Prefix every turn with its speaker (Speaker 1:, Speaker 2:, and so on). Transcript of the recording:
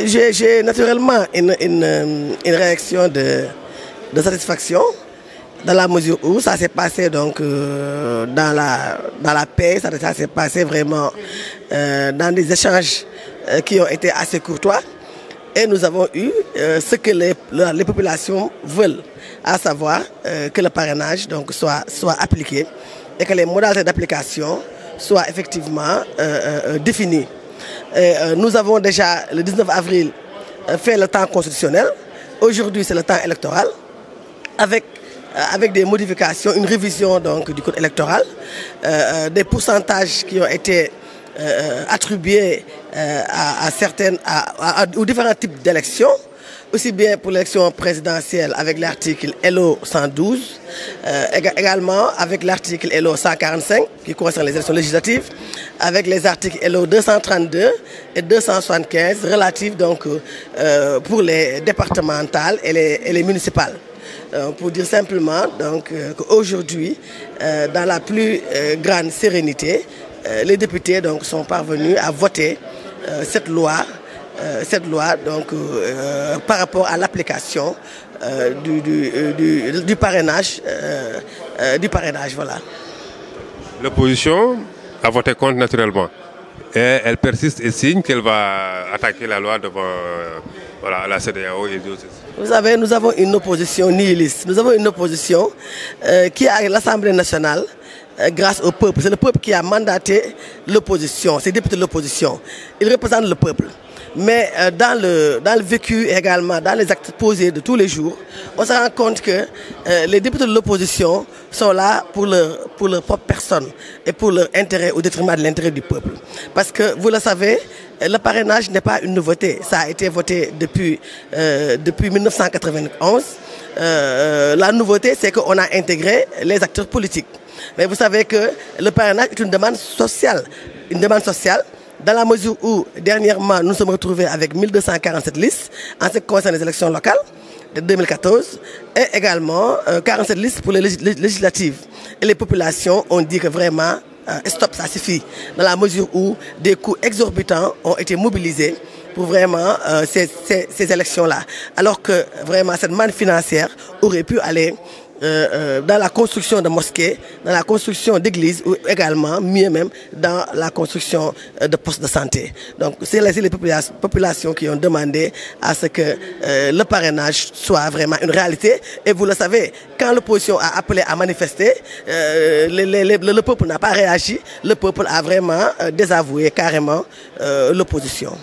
Speaker 1: J'ai naturellement une réaction de satisfaction dans la mesure où ça s'est passé donc dans la paix, ça s'est passé vraiment dans des échanges qui ont été assez courtois et nous avons eu ce que les populations veulent, à savoir que le parrainage donc soit appliqué et que les modalités d'application soient effectivement définies. Nous avons déjà le 19 avril fait le temps constitutionnel. Aujourd'hui, c'est le temps électoral avec des modifications, une révision donc, du code électoral, des pourcentages qui ont été attribués aux différents types d'élections, aussi bien pour l'élection présidentielle avec l'article LO 112, également avec l'article LO 145 qui concerne les élections législatives, avec les articles LO 232 et 275 relatifs donc pour les départementales et les municipales. Pour dire simplement qu'aujourd'hui, dans la plus grande sérénité, les députés donc, sont parvenus à voter cette loi donc, par rapport à l'application du parrainage. Voilà.
Speaker 2: L'opposition a voté contre naturellement. Et elle persiste et signe qu'elle va attaquer la loi devant la CEDEAO et d'autres.
Speaker 1: Vous savez, nous avons une opposition nihiliste. Nous avons une opposition qui est à l'Assemblée nationale grâce au peuple. C'est le peuple qui a mandaté l'opposition, ces députés de l'opposition. Ils représentent le peuple. Mais dans le vécu également, dans les actes posés de tous les jours, on se rend compte que les députés de l'opposition sont là pour leur propre personne et pour leur intérêt au détriment de l'intérêt du peuple. Parce que, vous le savez, le parrainage n'est pas une nouveauté. Ça a été voté depuis 1991. La nouveauté, c'est qu'on a intégré les acteurs politiques. Mais vous savez que le parrainage est une demande sociale. Une demande sociale dans la mesure où, dernièrement, nous sommes retrouvés avec 1247 listes en ce qui concerne les élections locales de 2014 et également 47 listes pour les législatives. Et les populations ont dit que vraiment, stop, ça suffit. Dans la mesure où des coûts exorbitants ont été mobilisés pour vraiment ces élections-là. Alors que vraiment cette manne financière aurait pu aller dans la construction de mosquées, dans la construction d'églises ou également, mieux même, dans la construction de postes de santé. Donc c'est les populations qui ont demandé à ce que le parrainage soit vraiment une réalité. Et vous le savez, quand l'opposition a appelé à manifester, le peuple n'a pas réagi, le peuple a vraiment désavoué carrément l'opposition.